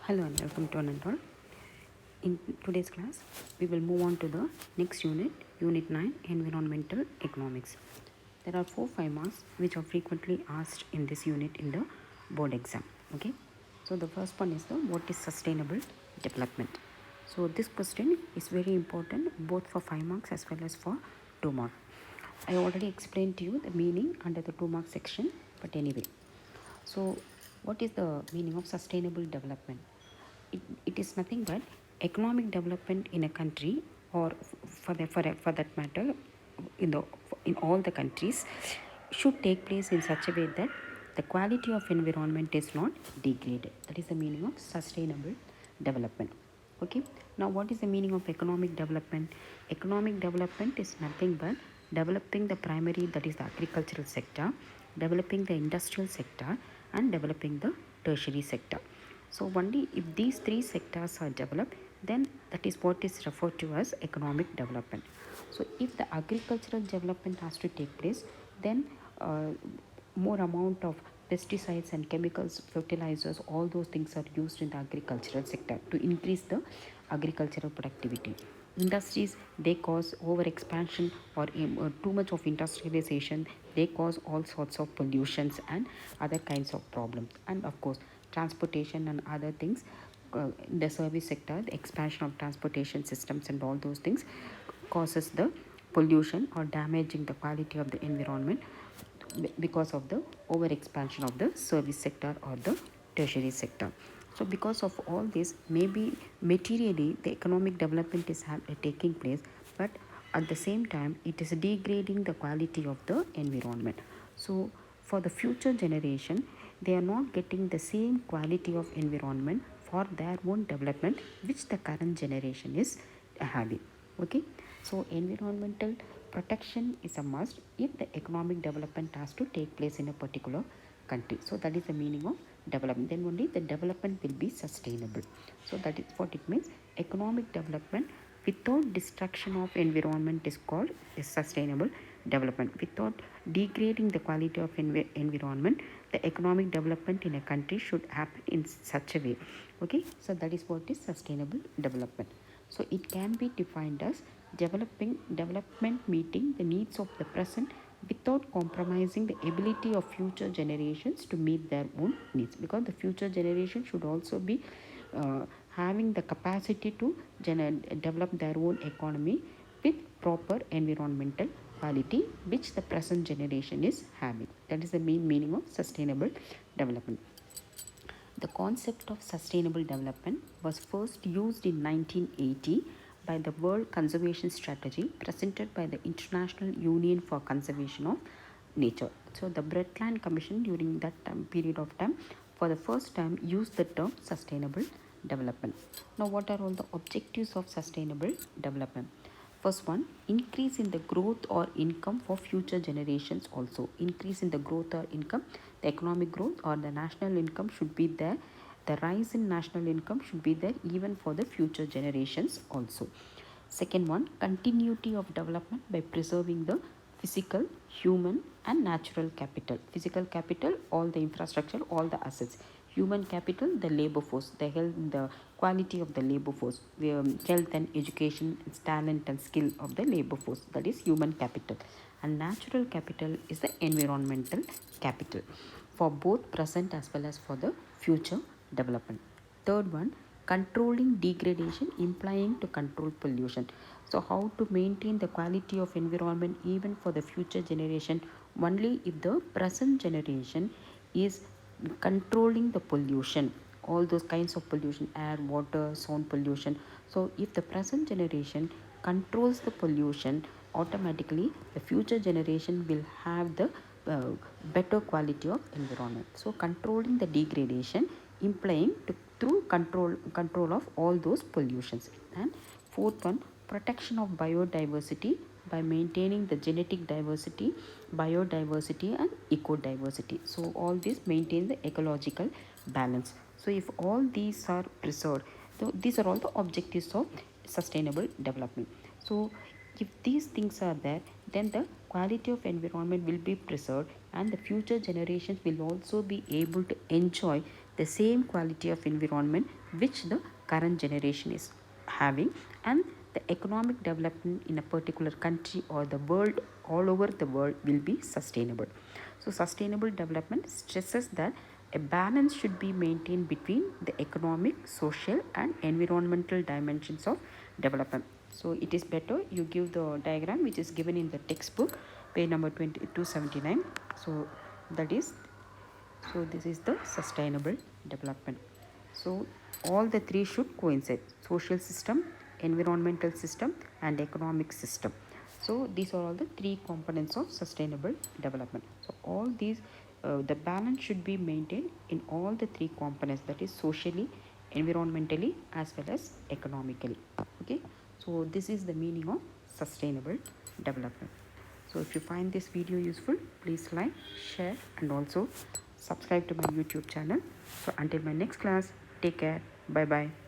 Hello and welcome to Anantharaman. In today's class, we will move on to the next unit, Unit 9, Environmental Economics. There are 4-5 marks which are frequently asked in this unit in the board exam. Okay, so the first one is what is sustainable development. So this question is very important both for 5 marks as well as for 2 marks. I already explained to you the meaning under the 2 mark section, but anyway. So, what is the meaning of sustainable development? It is nothing but economic development in a country, or for that matter, in the in all the countries, should take place in such a way that the quality of environment is not degraded. That is the meaning of sustainable development. Okay, now what is the meaning of economic development? Economic development is nothing but developing the primary, that is the agricultural sector, developing the industrial sector, and developing the tertiary sector. So only if these three sectors are developed, then that is what is referred to as economic development. So if the agricultural development has to take place, then more amount of pesticides and chemicals, fertilizers, all those things are used in the agricultural sector to increase the agricultural productivity. Industries, they cause over expansion or too much of industrialization. They cause all sorts of pollutions and other kinds of problems. And of course, transportation and other things, in the service sector, the expansion of transportation systems and all those things causes the pollution or damaging the quality of the environment because of the over expansion of the service sector or the tertiary sector. So because of all this, maybe materially the economic development is taking place, but at the same time it is degrading the quality of the environment. So for the future generation, they are not getting the same quality of environment for their own development which the current generation is having. Okay, so environmental protection is a must if the economic development has to take place in a particular country. So that is the meaning of development. Then only the development will be sustainable. So that is what it means. Economic development without destruction of environment is called is sustainable development. Without degrading the quality of environment, the economic development in a country should happen in such a way. Okay, so that is what is sustainable development. So it can be defined as development meeting the needs of the present without compromising the ability of future generations to meet their own needs, because the future generation should also be having the capacity to develop their own economy with proper environmental quality which the present generation is having. That is the main meaning of sustainable development. The concept of sustainable development was first used in 1980 by the World Conservation Strategy presented by the International Union for Conservation of Nature. So the Brundtland Commission during that period of time for the first time used the term sustainable development. Now what are all the objectives of sustainable development? First one, increase in the growth or income for future generations also. Increase in the growth or income, the economic growth or the national income should be there. The rise in national income should be there even for the future generations also. Second one, continuity of development by preserving the physical, human and natural capital. Physical capital, all the infrastructure, all the assets. Human capital, the labor force, the health, the quality of the labor force, the health and education, talent and skill of the labor force, that is human capital. And natural capital is the environmental capital for both present as well as for the future development. Third one, controlling degradation, implying to control pollution. So how to maintain the quality of environment even for the future generation? Only if the present generation is controlling the pollution, all those kinds of pollution, air, water, sound pollution. So if the present generation controls the pollution, automatically the future generation will have the better quality of environment. So controlling the degradation, implying to through control of all those pollutions. And fourth one, protection of biodiversity by maintaining the genetic diversity, biodiversity and ecodiversity. So all this maintain the ecological balance. So if all these are preserved, so these are all the objectives of sustainable development. So if these things are there, then the quality of environment will be preserved and the future generations will also be able to enjoy the same quality of environment which the current generation is having, and the economic development in a particular country or the world, all over the world, will be sustainable. So sustainable development stresses that a balance should be maintained between the economic, social and environmental dimensions of development. So it is better you give the diagram which is given in the textbook, page number 279. So that is, so this is the sustainable development. So all the three should coincide: social system, environmental system and economic system. So these are all the three components of sustainable development. So all these, the balance should be maintained in all the three components, that is socially, environmentally as well as economically. Okay, so this is the meaning of sustainable development. So if you find this video useful, please like, share and also subscribe to my YouTube channel. So until my next class, take care. Bye bye.